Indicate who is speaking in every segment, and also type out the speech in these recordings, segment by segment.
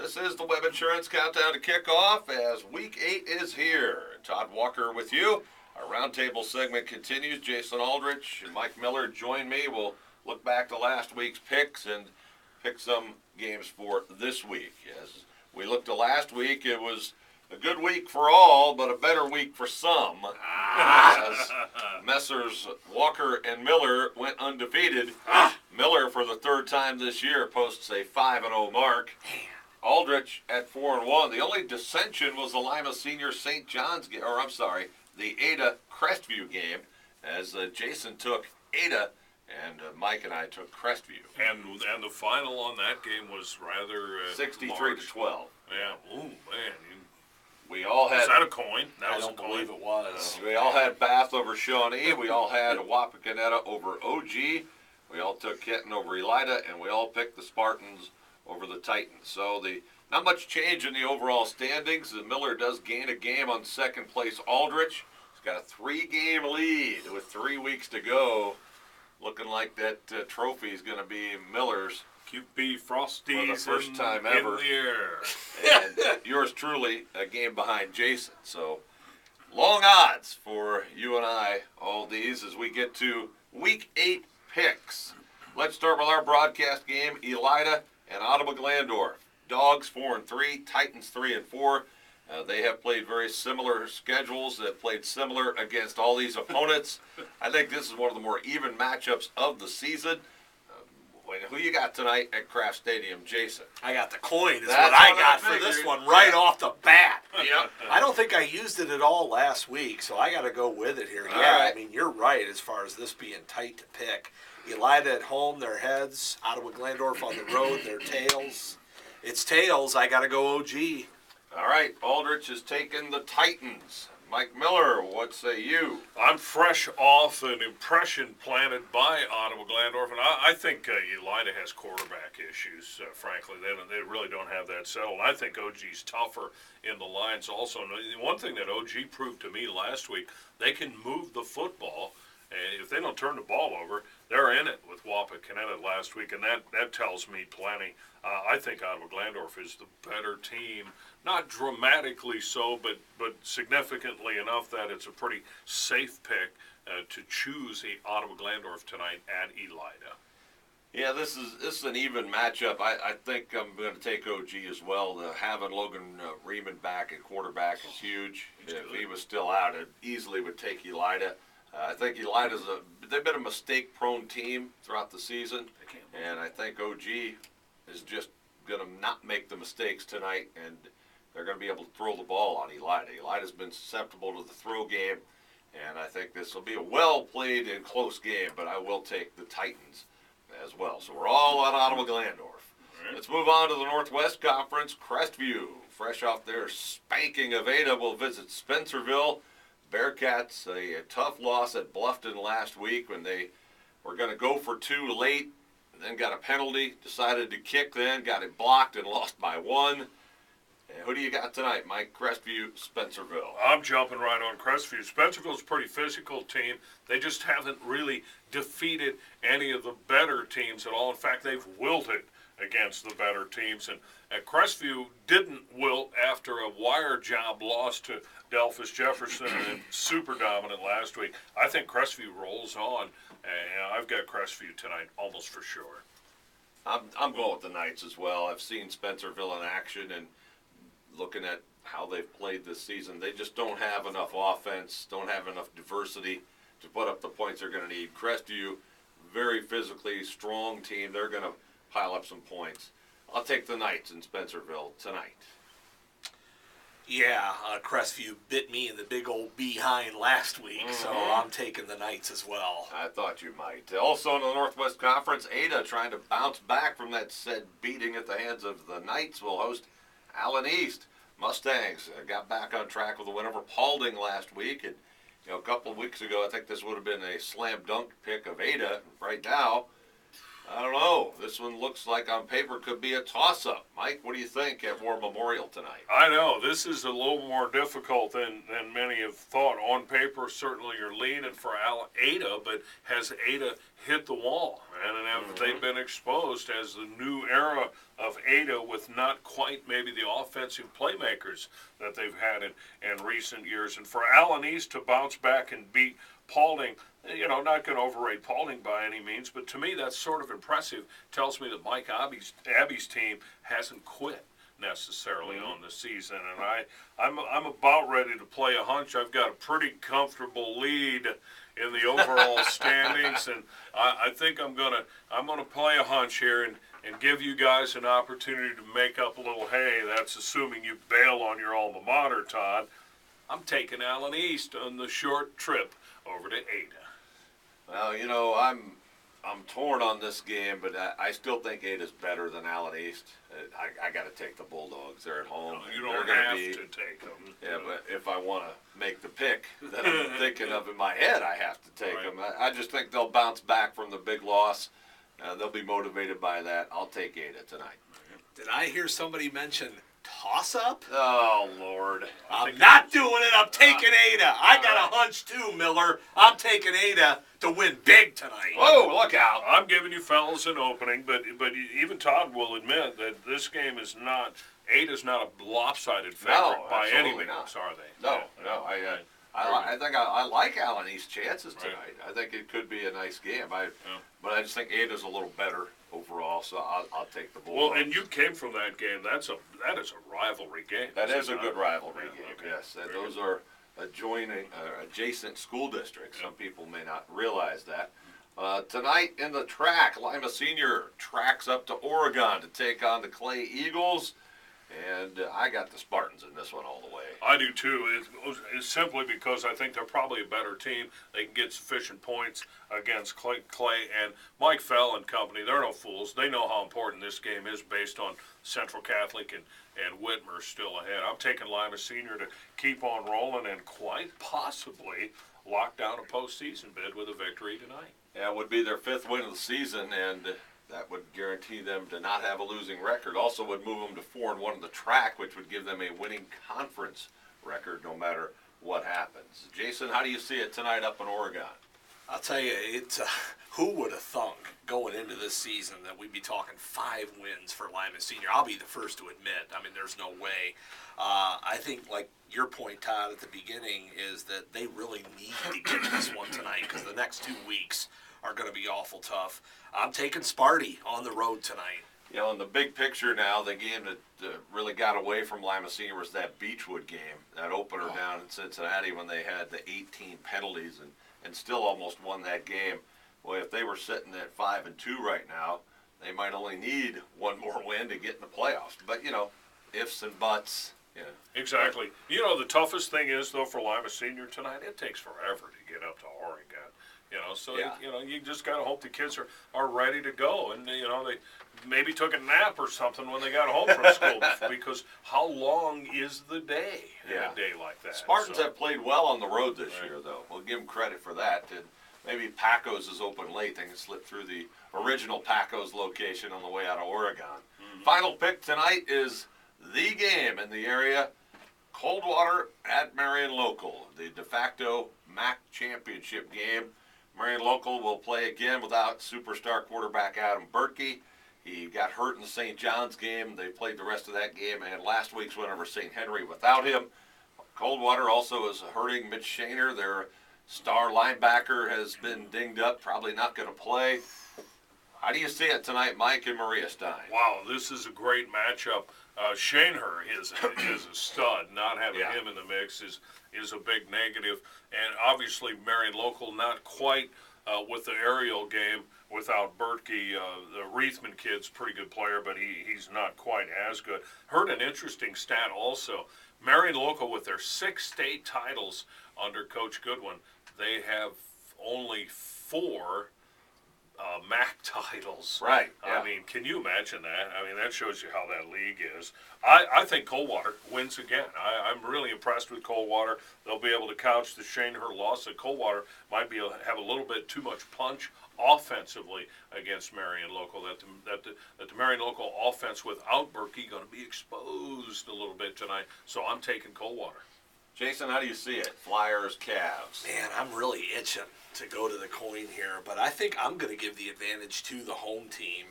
Speaker 1: This is the Web Insurance Countdown to Kickoff as Week 8 is here. Todd Walker with you. Our roundtable segment continues. Jason Aldrich and Mike Miller join me. We'll look back to last week's picks and pick some games for this week. As we looked at last week, it was a good week for all, but a better week for some. As Messrs. Walker and Miller went undefeated. Miller, for the third time this year, posts a 5-0 mark. Aldrich at 4-1. The only dissension was the Lima Senior St. John's game, the Ada Crestview game, as Jason took Ada and Mike and I took Crestview.
Speaker 2: And the final on that game was rather
Speaker 1: 63-12.
Speaker 2: Yeah. Ooh, man.
Speaker 1: We all had.
Speaker 2: Was that a coin?
Speaker 3: I don't believe it was.
Speaker 1: We all had Bath over Shawnee. We all had Wapakoneta over OG. We all took Kenton over Elida, and we all picked the Spartans over the Titans. So not much change in the overall standings. Miller does gain a game on second place Aldrich. He's got a 3-game lead with 3 weeks to go. Looking like that trophy is going to be Miller's.
Speaker 2: QB Frosties
Speaker 1: for the first time ever
Speaker 2: in the air.
Speaker 1: And yours truly a game behind Jason. So long odds for you and I, all these, as we get to Week 8 picks. Let's start with our broadcast game, Elida and Ottawa-Glandorf. Dogs 4-3, Titans 3-4. They have played very similar schedules. They've played similar against all these opponents. I think this is one of the more even matchups of the season. Who you got tonight at Kraft Stadium, Jason?
Speaker 3: I got the coin is what I got for this one right off the bat.
Speaker 1: Yep.
Speaker 3: I don't think I used it at all last week, so I got to go with it here.
Speaker 1: All
Speaker 3: Yeah,
Speaker 1: right.
Speaker 3: I mean, you're right as far as this being tight to pick. Elida at home, their heads. Ottawa-Glandorf on the road, their tails. It's tails. I got to go OG.
Speaker 1: All right, Aldrich has taken the Titans. Mike Miller, what say you?
Speaker 2: I'm fresh off an impression planted by Ottawa-Glandorf, and I think Elida has quarterback issues, frankly. They really don't have that settled. I think OG's tougher in the lines also. One thing that OG proved to me last week, they can move the football. And if they don't turn the ball over, they're in it with Wapakoneta last week, and that tells me plenty. I think Ottawa-Glandorf is the better team, not dramatically so, but significantly enough that it's a pretty safe pick to choose Ottawa-Glandorf tonight at Elida.
Speaker 1: Yeah, this is an even matchup. I think I'm going to take OG as well. Having Logan Riemann back at quarterback is huge. If he was still out, it easily would take Elida. I think they've been a mistake-prone team throughout the season, and I think OG is just going to not make the mistakes tonight, and they're going to be able to throw the ball on Elida. Elida's been susceptible to the throw game, and I think this will be a well-played and close game, but I will take the Titans as well. So we're all on Ottawa-Glandorf. Right. Let's move on to the Northwest Conference. Crestview, fresh off their spanking of Ada, will visit Spencerville. Bearcats, a tough loss at Bluffton last week when they were going to go for 2 late, and then got a penalty, decided to kick then, got it blocked and lost by 1. And who do you got tonight, Mike? Crestview, Spencerville.
Speaker 2: I'm jumping right on Crestview. Spencerville's a pretty physical team. They just haven't really defeated any of the better teams at all. In fact, they've wilted against the better teams. And Crestview didn't wilt after a wire job loss to Delphus Jefferson and super dominant last week. I think Crestview rolls on, and I've got Crestview tonight almost for sure.
Speaker 1: I'm going with the Knights as well. I've seen Spencerville in action, and looking at how they've played this season, they just don't have enough offense, don't have enough diversity to put up the points they're going to need. Crestview, very physically strong team. They're going to pile up some points. I'll take the Knights in Spencerville tonight.
Speaker 3: Yeah, Crestview bit me in the big old behind last week, so I'm taking the Knights as well.
Speaker 1: I thought you might. Also in the Northwest Conference, Ada, trying to bounce back from that said beating at the hands of the Knights, will host Allen East. Mustangs got back on track with a win over Paulding last week, and a couple of weeks ago, I think this would have been a slam dunk pick of Ada. Right now, I don't know. This one looks like on paper could be a toss-up. Mike, what do you think at War Memorial tonight?
Speaker 2: I know. This is a little more difficult than many have thought. On paper, certainly you're leaning for Ada, but has Ada hit the wall? And they've been exposed as the new era of Ada with not quite maybe the offensive playmakers that they've had in recent years. And for Allen East to bounce back and beat Paulding, not going to overrate Paulding by any means, but to me that's sort of impressive. Tells me that Mike Abbey's team hasn't quit necessarily on the season, and I'm about ready to play a hunch. I've got a pretty comfortable lead in the overall standings, and I think I'm gonna play a hunch here and give you guys an opportunity to make up a little hay. That's assuming you bail on your alma mater, Todd. I'm taking Allen East on the short trip over to Ada.
Speaker 1: Well, I'm torn on this game, but I still think Ada's better than Allen East. I got to take the Bulldogs. They're at home.
Speaker 2: You don't have to take them.
Speaker 1: Yeah, but if I want to make the pick that I'm thinking of in my head, I have to take them. I just think they'll bounce back from the big loss. They'll be motivated by that. I'll take Ada tonight.
Speaker 3: Did I hear somebody mention toss-up?
Speaker 1: Oh, Lord.
Speaker 3: I'm not doing it. I'm taking Ada. I got a hunch too, Miller. I'm taking Ada to win big tonight.
Speaker 1: Whoa, look out.
Speaker 2: I'm giving you fellas an opening, but even Todd will admit that this game is not, Ada's not a lopsided favorite by any means, are they?
Speaker 1: No. I think I like Allen East's chances tonight. I think it could be a nice game. But I just think Ada's a little better overall, so I'll take the Bulldogs.
Speaker 2: Well, and you came from that game. That is a rivalry game.
Speaker 1: That is a good rivalry game.
Speaker 2: Okay.
Speaker 1: Yes, those are adjacent school districts. Some people may not realize that. Tonight in the track, Lima Senior tracks up to Oregon to take on the Clay Eagles. And I got the Spartans in this one all the way.
Speaker 2: I do too. It's simply because I think they're probably a better team. They can get sufficient points against Clay and Mike Fell and company. They're no fools. They know how important this game is based on Central Catholic and Whitmer still ahead. I'm taking Lima Senior to keep on rolling and quite possibly lock down a postseason bid with a victory tonight.
Speaker 1: Yeah, it would be their 5th win of the season, and that would guarantee them to not have a losing record. Also would move them to 4-1 in the track, which would give them a winning conference record no matter what happens. Jason, how do you see it tonight up in Oregon?
Speaker 3: I'll tell you, who would have thunk going into this season that we'd be talking 5 wins for Lyman Senior? I'll be the first to admit. I mean, there's no way. I think, like your point, Todd, at the beginning, is that they really need to get this one tonight because the next 2 weeks are going to be awful tough. I'm taking Sparty on the road tonight.
Speaker 1: In the big picture now, the game that really got away from Lima Senior was that Beechwood game, that opener down in Cincinnati when they had the 18 penalties and still almost won that game. Well, if they were sitting at 5-2 right now, they might only need one more win to get in the playoffs. But, ifs and buts.
Speaker 2: Exactly. The toughest thing is, though, for Lima Senior tonight, it takes forever to get up to Oregon. You just got to hope the kids are ready to go. And, they maybe took a nap or something when they got home from school because how long is the day in a day like that?
Speaker 1: Spartans have played well on the road this year, though. We'll give them credit for that. And maybe Paco's is open late. They can slip through the original Paco's location on the way out of Oregon. Final pick tonight is the game in the area, Coldwater at Marion Local, the de facto MAC championship game. Marion Local will play again without superstar quarterback Adam Berkey. He got hurt in the St. John's game. They played the rest of that game and last week's win over St. Henry without him. Coldwater also is hurting Mitch Shaner. Their star linebacker has been dinged up, probably not going to play. How do you see it tonight, Mike and Maria Stein?
Speaker 2: Wow, this is a great matchup. Shaner is a stud. Not having him in the mix is a big negative. And obviously Marion Local not quite with the aerial game without Bertkey. The Reithman kid's a pretty good player, but he's not quite as good. Heard an interesting stat also. Marion Local, with their 6 state titles under Coach Goodwin, they have only 4 MAC titles.
Speaker 1: Right. Yeah.
Speaker 2: I mean, can you imagine that? I mean, that shows you how that league is. I think Coldwater wins again. I'm really impressed with Coldwater. They'll be able to couch the Shaner loss. That Coldwater might have a little bit too much punch offensively against Marion Local. That the Marion Local offense without Berkey going to be exposed a little bit tonight. So I'm taking Coldwater.
Speaker 1: Jason, how do you see it? Flyers, Cavs.
Speaker 3: Man, I'm really itching to go to the coin here, but I think I'm going to give the advantage to the home team,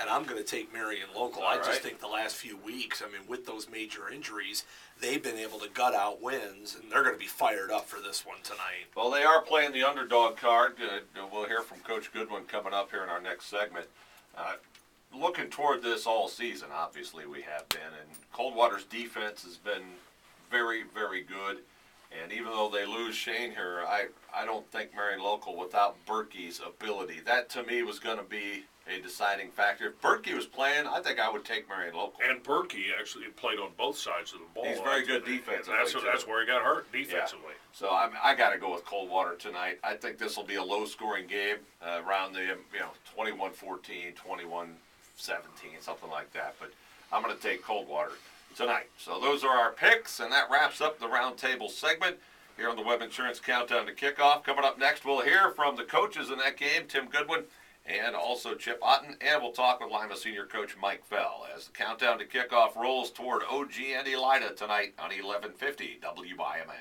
Speaker 3: and I'm going to take Marion local.
Speaker 1: All
Speaker 3: I just
Speaker 1: right.
Speaker 3: think the last few weeks, I mean, with those major injuries, they've been able to gut out wins, and they're going to be fired up for this one tonight.
Speaker 1: Well, they are playing the underdog card. We'll hear from Coach Goodwin coming up here in our next segment. Looking toward this all season, obviously we have been, and Coldwater's defense has been very, very good. And even though they lose Shane here, I don't think Marion local without Berkey's ability. That to me was going to be a deciding factor. If Berkey was playing, I think I would take Marion local.
Speaker 2: And Berkey actually played on both sides of the ball.
Speaker 1: He's very good defensively.
Speaker 2: That's where he got hurt, defensively.
Speaker 1: Yeah. So I got to go with Coldwater tonight. I think this will be a low-scoring game around the 21-14, 21-17, something like that. But I'm going to take Coldwater tonight. So those are our picks, and that wraps up the roundtable segment here on the Web Insurance Countdown to Kickoff. Coming up next, we'll hear from the coaches in that game, Tim Goodwin and also Chip Otten, and we'll talk with Lima senior coach Mike Fell as the Countdown to Kickoff rolls toward OG and Elida tonight on 1150 WIMA.